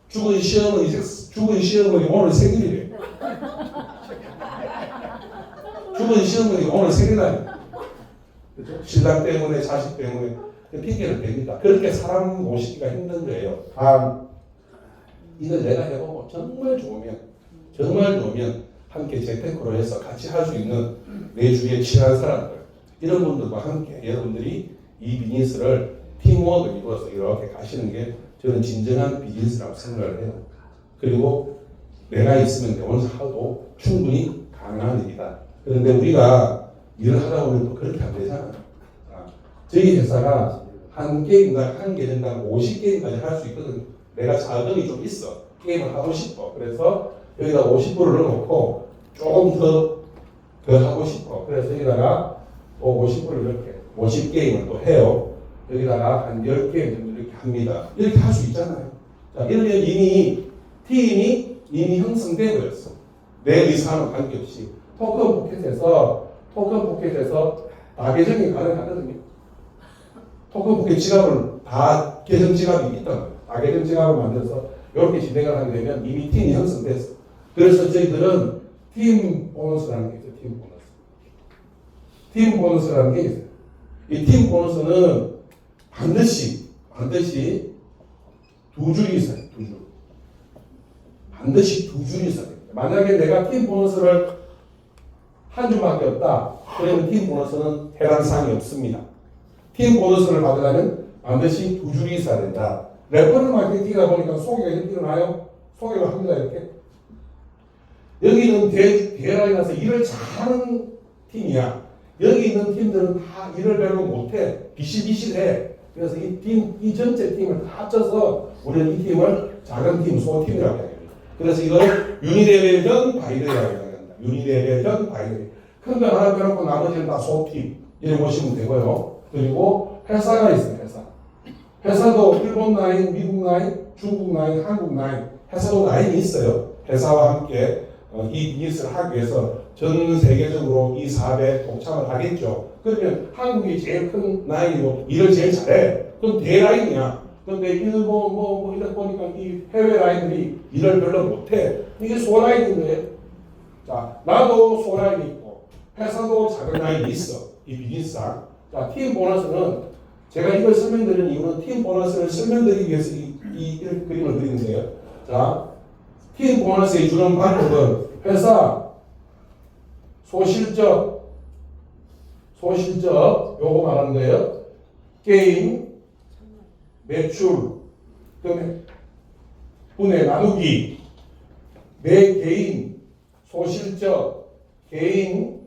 죽은 시어머니 오늘 생일이래. 죽은 시어머니 오늘 생일날이야. 그렇죠? 신랑 때문에 자식 때문에 핑계를 댑니다. 그렇게 사람 모시기가 힘든 거예요. 이걸 내가 해보고 정말 좋으면 함께 재테크로 해서 같이 할 수 있는 내 주위에 친한 사람들 이런 분들과 함께 여러분들이 이 비즈니스를 팀워크를 이루어서 이렇게 가시는 게 저는 진정한 비즈니스라고 생각을 해요. 그리고 내가 있으면 내 혼자 하도 충분히 가능한 일이다. 그런데 우리가 일을 하다 보면 또 그렇게 안 되잖아요. 저희 회사가 한 게임당 한 계정당 50게임까지 할 수 있거든요. 내가 자금이 좀 있어. 게임을 하고 싶어. 그래서 여기다 50불을 넣어놓고 조금 더 하고 싶어. 그래서 여기다가 또 50불을 이렇게 50게임을 또 해요. 여기다가 한 10게임 정도 이렇게 합니다. 이렇게 할 수 있잖아요. 자, 이러면 이미 팀이 이미 형성되고 있어. 내 의사와는 관계없이 토큰 포켓에서 다 계정이 가능하거든요. 토큰 포켓 지갑을 다 계정 지갑이 있단 말이에요. 다 계정 지갑을 만들어서 이렇게 진행을 하게 되면 이미 팀이 형성됐어. 그래서 저희들은 팀 보너스라는 게 있어요. 팀 보너스라는 게 있어요. 이 팀 보너스는 반드시 두 줄이 있어요. 두 줄. 반드시 두 줄이 있어야 됩니다. 만약에 내가 팀 보너스를 한 줄밖에 없다. 그러면 팀 보너스는 해당 사항이 없습니다. 팀 보너스를 받으려면 반드시 두 줄이 있어야 된다. 레퍼럴 마케팅이다 보니까 소개가 이렇게 일어나요. 소개가 합니다. 이렇게. 여기는 대라인에서 일을 잘하는 팀이야. 여기 있는 팀들은 다 일을 별로 못해. 비실비실해. 그래서 이 전체 팀을 다 합쳐서 우리는 이 팀을 작은 팀, 소팀이라고 해요. 그래서 이걸 유니레벨전 바이럴이라고 합니다. 유니레벨전 바이럴. 큰 거 하나 빼놓고 나머지는 다 소팀. 이렇게 보시면 되고요. 그리고 회사가 있어요. 회사도 일본 라인, 미국 라인, 중국 라인, 한국 라인. 회사도 라인이 있어요. 회사와 함께 이 비즈니스를 하기 위해서 전 세계적으로 이 사업에 동참을 하겠죠. 그러면 한국이 제일 큰 라인이고 일을 제일 잘해. 그럼 대라인이야. 그런데 일본 뭐 이렇게 보니까 이 해외 라인들이 일을 별로 못해. 이게 소라인인데, 자 나도 소라인이 있고 회사도 작은 라인이 있어. 이 비즈니스상. 자 팀 보너스는 제가 이걸 설명드리는 이유는 팀 보너스를 설명드리기 위해서 이 그림을 그리는데요. 자 팀 보너스에 주는 방법은 회사 소실적 요거 말하는 거예요. 게임 매출 금액 분의 나누기 내 개인 소실적 게임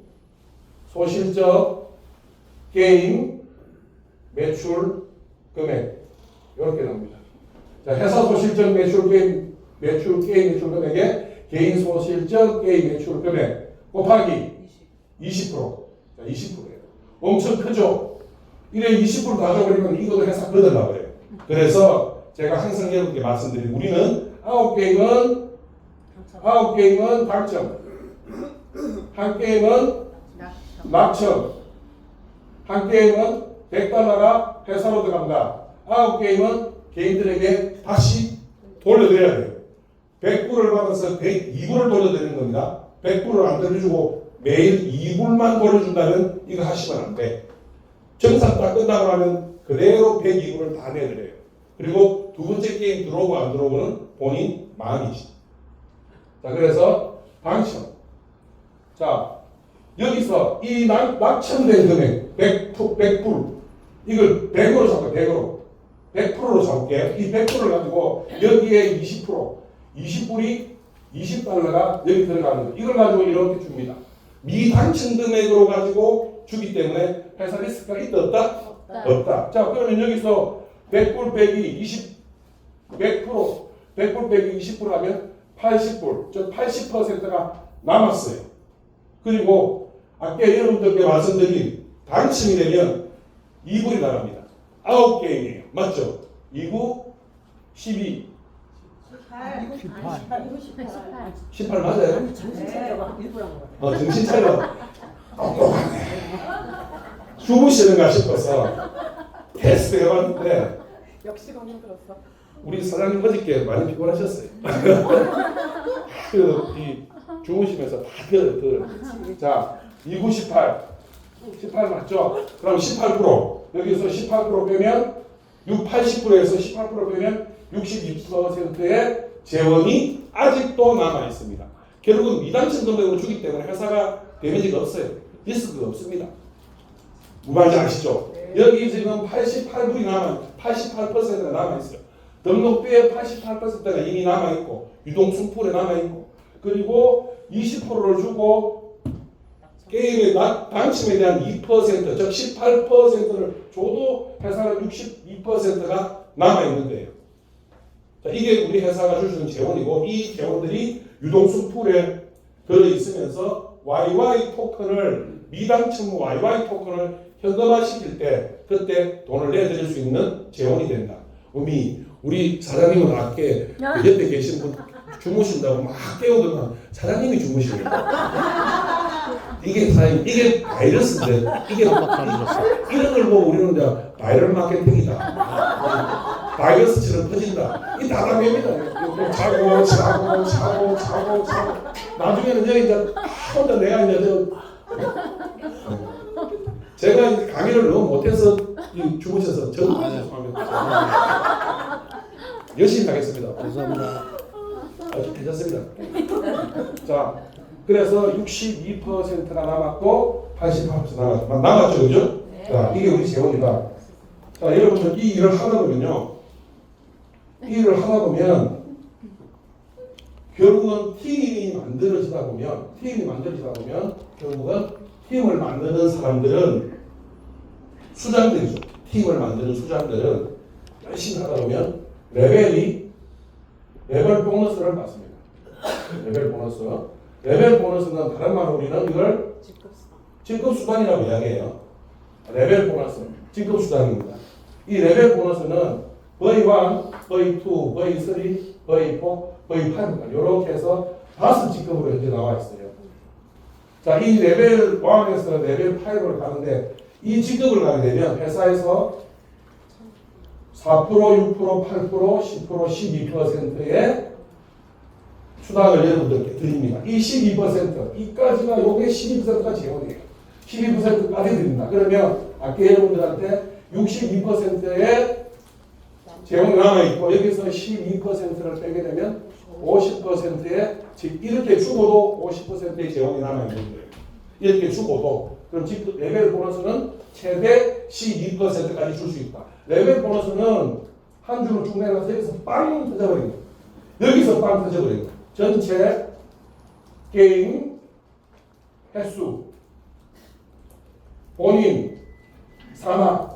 매출 금액 이렇게 나옵니다. 자, 회사 소실적 매출 게임 매출 금액에 개인 소실적 게임 매출 금액 곱하기 20%. 자, 20%예요. 엄청 크죠? 이래 20% 다 줘버리면 이것도 회사 걷으려고 그래요. 그래서 제가 항상 여러분께 말씀드리고 우리는 9게임은 당첨, 한 게임은 낙첨, 한 게임은 $100가 회사로 들어갑니다. 9게임은 개인들에게 다시 돌려드려야 돼요. 100불을 받아서 102불을 돌려드리는 겁니다. 100불을 안 돌려주고 매일 2불만 돌려준다면 이거 하시면 안 돼. 정산 다 끝나고 나면 그대로 102불을 다 내드려요. 그리고 두 번째 게임 들어오고 안 들어오고는 본인 마음이지. 자, 그래서 당첨. 자, 여기서 이 낙첨된 금액 100불 이걸 100으로 잡을게요. 100%로 잡을게요. 이 100%를 가지고 여기에 20불이 $20가 여기 들어가는 거. 이걸 가지고 이렇게 줍니다. 미당첨 금액으로 가지고 주기 때문에 회사 리스크가 있다 없다? 없다. 자, 그러면 여기서 100불 빼기 100불 빼기 20% 하면 80불, 즉 80%가 남았어요. 그리고 아까 여러분들께 말씀드린 당첨이 되면 2불이 나갑니다. 9게임이에요. 맞죠? 2, 12, 18 맞아요? 정신 차려봐. 일부러 한 거야. 정신 차려. 똑똑하네. 주무시는가 싶어서 테스트 해봤는데 역시 너무 힘들었어. 우리 사장님 어저께 많이 피곤하셨어요. 이 주무시면서 다 자, 2, 18 맞죠? 그럼 18% 여기서 18% 빼면 80%에서 18% 빼면 62%의 재원이 아직도 남아 있습니다. 결국은 미당첨 금액으로 주기 때문에 회사가 데미지가 없어요. 리스크가 없습니다. 무말인지 아시죠? 네. 여기 지금 88%가 남아 있어요. 등록비의 88%가 이미 남아 있고 유동순풀에 남아 있고 그리고 20%를 주고 게임의 당첨에 대한 2%, 즉 18%를 줘도 회사는 62%가 남아 있는데요. 자, 이게 우리 회사가 줄 수 있는 재원이고 이 재원들이 유동순풀에 들어 있으면서 YY 토큰을 미당첨 YY 토큰을 현금화 시킬 때 그때 돈을 내드릴 수 있는 재원이 된다. 의미 우리 사장님은 낮게 그 옆에 계신 분 주무신다고 막 깨우더만 사장님이 주무십니다. 이게 사장님 이게 바이러스인데 이게 이런 걸 보고 우리는 이제 바이럴 마케팅이다. 바이러스처럼 퍼진다. 이 다단계입니다. 자고 나중에는 여기 이제 혼자 내가 이제 제가 이제 강의를 너무 못해서 주무셔서 저도 죄송합니다. 열심히 하겠습니다. 죄송합니다. 괜찮습니다. 자, 그래서 62%가 남았고 88% 남았죠, 그죠? 네. 자, 이게 우리 재원이다. 자, 여러분들 이 일을 하다 보면요, 이 일을 하다 보면 결국은 팀이 만들어지다 보면 결국은 팀을 만드는 사람들은 수장들이죠. 팀을 만드는 수장들은 열심히 하다 보면 레벨 보너스를 받습니다. 레벨 보너스는 다른 말로 우리는 이걸 직급수당이라고 이야기해요. 레벨 보너스, 직급수당입니다. 이 레벨 보너스는 V1, V2, V3, V4, V8 이렇게 해서 5직급으로 현재 나와 있어요. 자, 이 레벨 1에서 레벨 5를 가는데 이 직급을 가게 되면 회사에서 4%, 6%, 8%, 10%, 12%의 수당을 여러분들께 드립니다. 이 12%, 이까지가 요게 12%까지 재원이에요. 12%까지 드립니다. 그러면 아까 여러분들한테 62%의 재원이 남아있고 여기서 12%를 빼게 되면 50%의 이렇게 주고도 50%의 재원이 남아있는 거예요. 이렇게 주고도 그럼 즉 레벨 보너스는 최대 12%까지 줄 수 있다. 레벨 보너스는 한 주를 쭉 내려서 여기서 빵 터져버린 거예요. 여기서 빵 터져버린 거예요. 전체 게임 횟수 본인 산하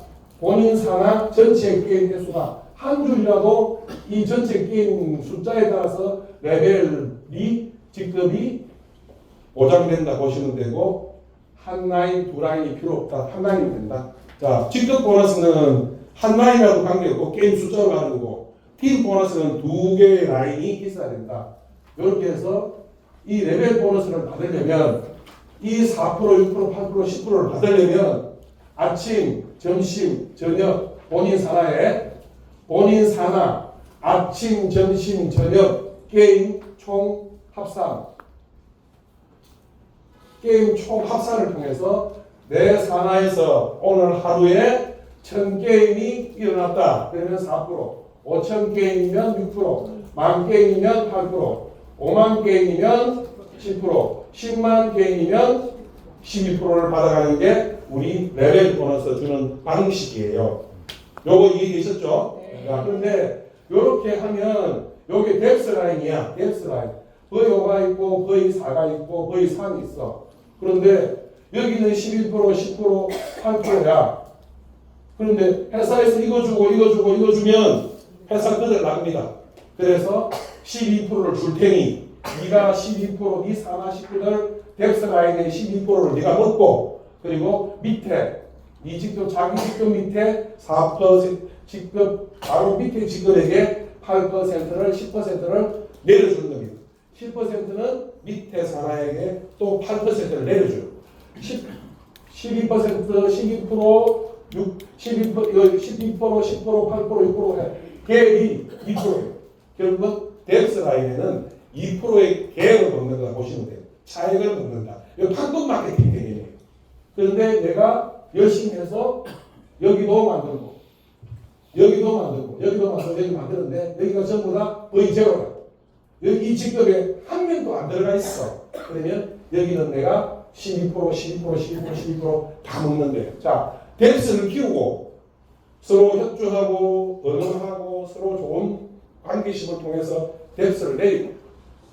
전체 게임 횟수가 한 줄이라도 이 전체 게임 숫자에 따라서 레벨이 직급이 보장된다 보시면 되고 한 라인 두 라인이 필요 없다. 한 라인이 된다. 자, 직급 보너스는 한 라인이라도 관계없고 게임 숫자로 가는 거고 팀 보너스는 두 개의 라인이 있어야 된다. 이렇게 해서 이 레벨 보너스를 받으려면 이 4%, 6%, 8%, 10%를 받으려면 아침, 점심, 저녁 본인 산하 아침, 점심, 저녁 게임 총 합산을 통해서 내 산하에서 오늘 하루에 1000게임이 일어났다. 그러면 4%, 5000게임이면 6%, 10,000게임이면 8%, 50,000게임이면 10%, 100,000게임이면 12%를 받아가는 게 우리 레벨 보너스 주는 방식이에요. 요거 이해되셨죠? 네. 자, 그런데 요렇게 하면 요게 뎁스 라인이야. 뎁스 라인. V5가 있고 V4가 있고 V3이 있어. 그런데 여기는 11%, 10%, 8%야. 그런데 회사에서 이거 주면 회사 그대로 납니다. 그래서 12%를 줄 테니 네가 12%, 네 산하 식구들 뎁스 라인의 12%를 네가 먹고 그리고 밑에 네 직급 자기 직급 밑에 4% 직급 바로 밑에 직급에게 8%를 10%를 내려주는 겁니다. 10%는 밑에 산하에게 또 8%를 내려줘요. 12%, 12%, 12%, 10%, 8%, 6% 해. 계획이 2%예요. 결국은 뎁스 라인에는 2%의 계획을 먹는다 보시면 돼요. 차액을 먹는다. 이거 판돈 마케팅 개념이에요. 그런데 내가 열심히 해서 여기도 만들고 여기 만드는데 여기가 전부 다 V0라. 여기 이 직급에 한 명도 안 들어가 있어. 그러면 여기는 내가 12% 다 먹는데. 자, 뎁스를 키우고 서로 협조하고 언어하고 서로 좋은 관계심을 통해서 뎁스를 내리고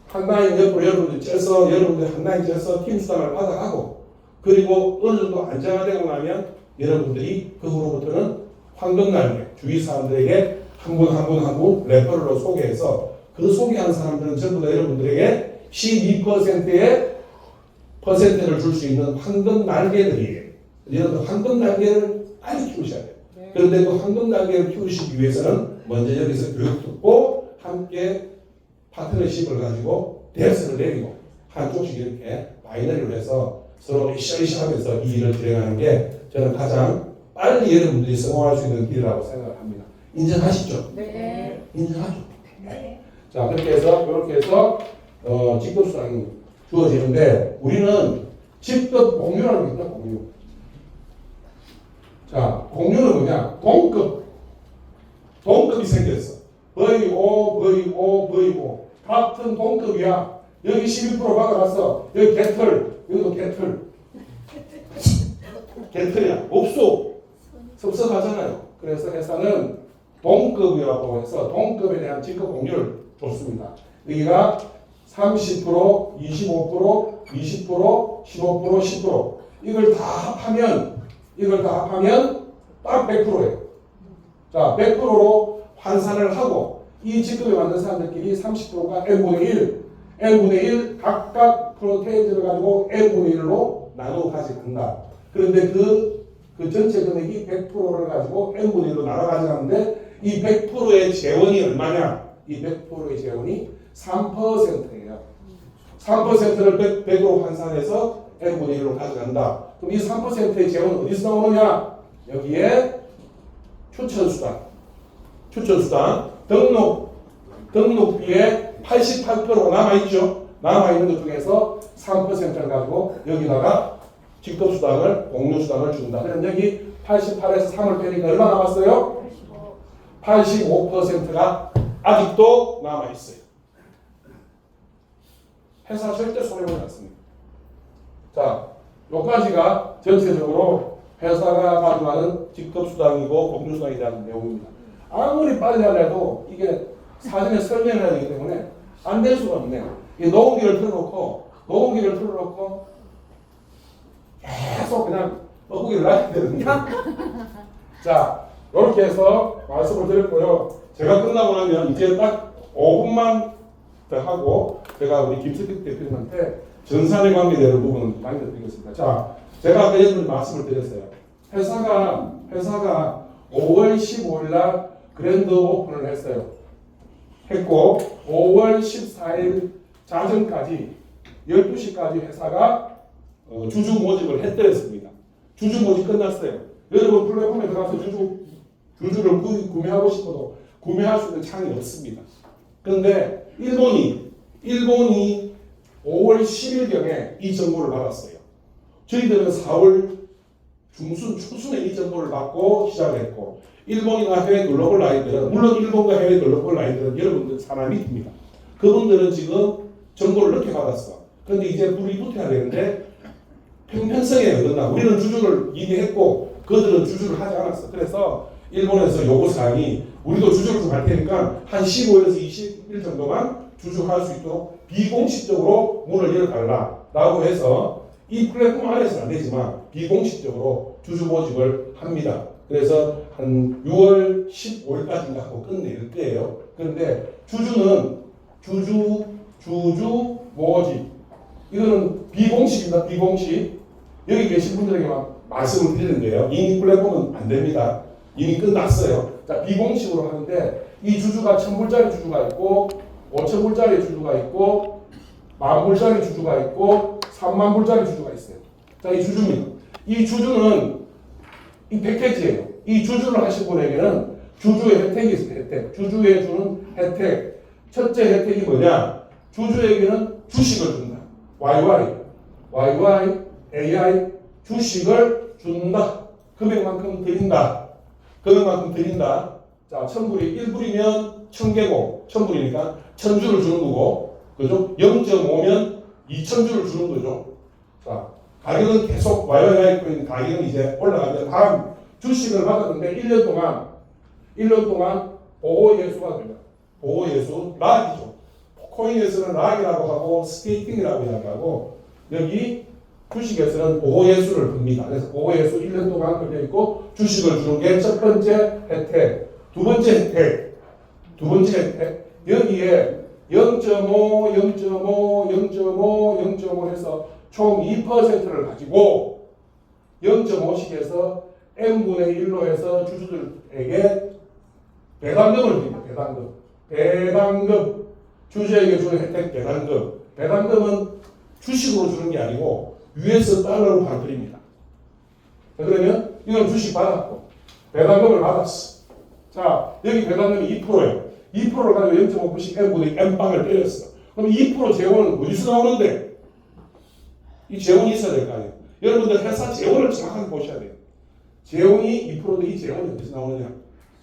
한 라인 옆으로 여러분들 쪄서 여러분들 한 라인 쪄서 팀 수당을 받아가고 그리고 어느 정도 안정화되고 나면 여러분들이 그 후로부터는 황금날개 주위 사람들에게 한 분 레퍼럴로 소개해서 그 소개한 사람들은 전부 다 여러분들에게 12%의 퍼센트를 줄 수 있는 황금날개들이에요. 여러분 황금날개를 빨리 키우셔야 돼요. 그런데 그 황금날개를 키우시기 위해서는 먼저 여기서 교육 듣고 함께 파트너십을 가지고 대서를 내리고 한쪽씩 이렇게 바이너리로 해서 서로 으쌰으쌰하면서 이 일을 진행하는 게 저는 가장 빨리 여러분들이 성공할 수 있는 길이라고 생각을 합니다. 인정하시죠? 네. 인정하죠? 네. 자, 그렇게 해서 이렇게 해서 직급수당이 주어지는데 우리는 직급 공유라는 게 있다. 공유. 자, 공유는 뭐냐? 동급이 생겼어. V5, V5, V5 같은 동급이야. 여기 12% 받아갔어. 여기 개털, 여기도 개털. 개털이야. 없어. 섭섭하잖아요. 그래서 회사는 동급이라고 해서 동급에 대한 직급 공유를 줬습니다. 여기가 30%, 25%, 20%, 15%, 10% 이걸 다 합하면 딱 100%예요. 자, 100%로 환산을 하고 이 직급에 맞는 사람들끼리 30%가 n분의 1 각각 프로테이지를 가지고 n분의 1로 나누어 가져간다. 그런데 그 전체 금액이 100%를 가지고 n분의 1로 나눠 가져가는데 이 100%의 재원이 얼마냐? 이 100%의 재원이 3%예요. 3%를 100으로 환산해서 n분의 1로 가져간다. 그럼 이 3%의 재원은 어디서 나오느냐? 여기에 추천수당 등록비에 88%가 남아있죠. 남아있는 것 중에서 3%를 가지고 여기다가 직급수당을 공유수당을 준다. 그럼 여기 88에서 3을 빼니까 얼마 남았어요? 85%가 아직도 남아있어요. 회사 절대 손해보지 않습니다. 자, 여기까지가 전체적으로 회사가 가져가는 직급수당이고 공유수당에 대한 내용입니다. 아무리 빨리 하려도 이게 사전에 설명해야 되기 때문에 안 될 수가 없네요. 이 녹음기를 틀어놓고 계속 그냥 녹음기를 놔야 되는데 자, 이렇게 해서 말씀을 드렸고요. 제가 끝나고 나면 이제 딱 5분만 더 하고 제가 우리 김석희 대표님한테 전산에 관계되는 부분을 남겨드리겠습니다. 자, 제가 아까 여러분 말씀을 드렸어요. 회사가 5월 15일 날 그랜드 오픈을 했고 5월 14일 자정까지 12시까지 회사가 주주 모집을 했더랬습니다. 주주 모집 끝났어요. 여러분 플랫폼에 들어가서 주주를 구매하고 싶어도 구매할 수 있는 창이 없습니다. 그런데 일본이 5월 10일경에 이 정보를 받았어요. 저희들은 4월 초순에 이 정보를 받고 시작을 했고 일본이나 해외 글로벌 라인들은 물론 일본과 해외 글로벌 라인들은 여러분들 산하 밑입니다. 그분들은 지금 정보를 늦게 받았어. 그런데 이제 불이 붙어야 되는데 평평성에 얻었나. 우리는 주주를 이기했고 그들은 주주를 하지 않았어. 그래서 일본에서 요구사항이 우리도 주주를 좀 할 테니까 한 15일에서 20일 정도만 주주할 수 있도록 비공식적으로 문을 열어달라 라고 해서 이 플랫폼 안에서는 안 되지만 비공식적으로 주주 모집을 합니다. 그래서 한 6월 15일까지인가 하고 끝낼 거예요. 그런데 주주 모집 이거는 비공식입니다. 비공식. 여기 계신 분들에게만 말씀을 드리는 거예요. 이미 플랫폼은 안 됩니다. 이미 끝났어요. 자, 비공식으로 하는데 이 주주가 1000불짜리 주주가 있고 5000불짜리 주주가 있고 10,000불짜리 주주가 있고 30,000불짜리 주주가 있어요. 자, 이 주주입니다. 이 주주는 이 패키지예요. 이 주주를 하신 분에게는 주주의 혜택이 있어요. 혜택. 주주에 주는 혜택. 첫째 혜택이 뭐냐? 주주에게는 주식을 준다. AI 주식을 준다. 금액만큼 드린다. 자, 1000불이 1불이면 1000개고 1000불이니까 1000주를 주는 거고, 그죠? 0.5면 2000주를 주는 거죠. 자, 가격은 계속 YY 코인 가격은 이제 올라가면 다음 주식을 받았는데 1년 동안 보호 예수가 됩니다. 보호 예수 락이죠. 코인에서는 락이라고 하고 스테이킹이라고 이야기하고 여기 주식에서는 보호 예수를 봅니다. 그래서 보호 예수 1년 동안 걸려 있고 주식을 주는 게 첫 번째 혜택. 두 번째 혜택. 여기에 0.5 해서 총 2%를 가지고 0.5씩에서 n분의 1로 해서 주주들에게 배당금을 드립니다. 배당금. 배당금. 주주에게 주는 혜택 배당금. 배당금은 주식으로 주는 게 아니고 US 달러로 바로 드립니다. 그러면 이건 주식 받았고 배당금을 받았어. 자, 여기 배당금이 2%예요. 2%를 가지고 0.5%씩 M분의 M빵을 때렸어. 그럼 2% 재원은 어디서 나오는데? 이 재원이 있어야 될 거 아니에요. 여러분들 회사 재원을 정확하게 보셔야 돼요. 재원이 2%도 이 재원이 어디서 나오느냐.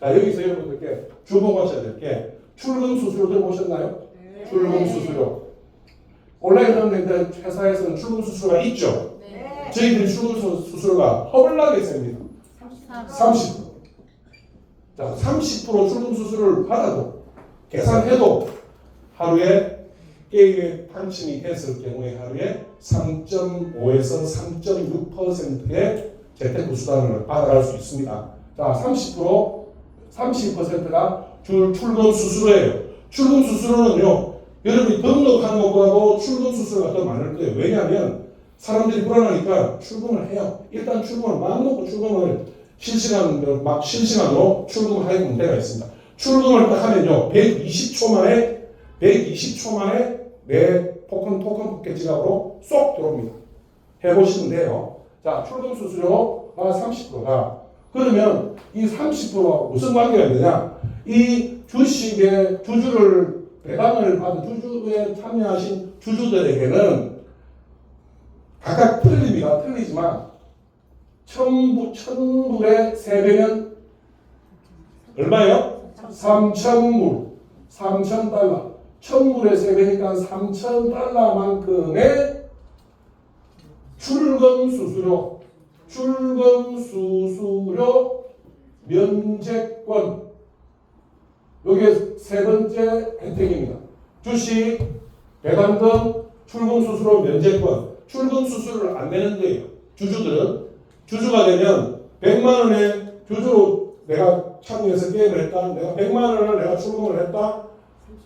자, 여기서 여러분들께 주목하셔야 될 게 출금 수수료 들어보셨나요? 네. 출금 수수료. 온라인 상담 회사에서는 출금 수수료가 있죠. 네. 저희들이 출금 수수료가 허블나게 셉니다. 30%. 자, 30% 출금 수수료를 받아도 계산해도 하루에 게임에 당첨이 됐을 경우에 하루에 3.5에서 3.6%의 재테크 수당을 받아갈 수 있습니다. 자, 30%가 출금 수수료예요. 출금 수수료는요, 여러분이 등록하는 것보다도 출금 수수료가 더 많을 거예요. 왜냐하면 사람들이 불안하니까 출금을 해요. 일단 출금을 막 놓고 출금을 실시간으로 출금을 하는 문제가 있습니다. 출금을 딱 하면요, 120초 만에 내 토큰 포켓 지갑으로 쏙 들어옵니다. 해보시면 돼요. 자, 출금 수수료가 30%다. 그러면 이 30%와 무슨 관계가 있느냐? 이 주식의 주주를 배당을 받은 주주에 참여하신 주주들에게는 각각 틀립니다. 틀리지만 1000불의 3배면 얼마예요? 3000불. 3000달러. 1000불의 3배니까 3000달러만큼의 출금 수수료 면제권. 이게 세 번째 혜택입니다. 주식, 배당금, 출금 수수료 면제권. 출금 수수료를 안 내는데요. 주주들은 주주가 되면 100만 원의 주주로 내가 참여해서 게임을 했다. 내가 100만 원을 내가 출금을 했다.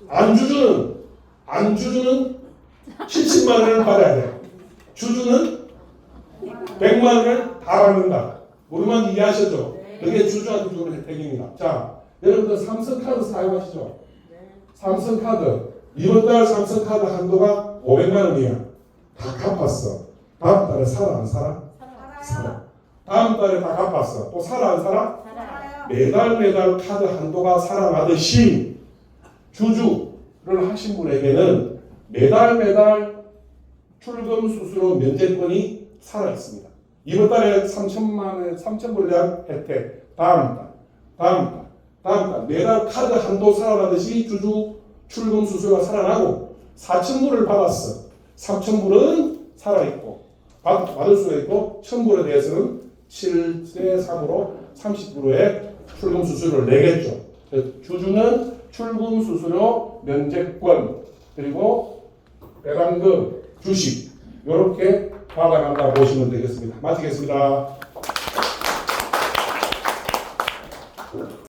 안주주는 70만 원을 받아야 돼요. 주주는 100만 원을 다 받는다. 우리만 이해하셨죠? 그게 주주한테 주는 혜택입니다. 자, 여러분들 삼성카드 사용하시죠? 삼성카드. 이번 달 삼성카드 한도가 500만 원이야. 다 갚았어. 다음 달에 살아 안 살아? 살아. 다음 달에 다 갚았어. 또 살아 안 살아? 살아요. 매달 카드 한도가 살아나듯이 주주를 하신 분에게는 매달 출금 수수료 면제권이 살아 있습니다. 이번 달에 3,000불에 대한 혜택, 다음 달 매달 카드 한도 살아나듯이 주주 출금 수수료가 살아나고 4,000불을 받았어. 3,000불은 살아있고 받을 수가 있고 1,000불에 대해서는 7대 3으로 30%의 출금 수수료를 내겠죠. 주주는 출금 수수료 면제권 그리고 배당금 주식 이렇게 받아간다 보시면 되겠습니다. 마치겠습니다.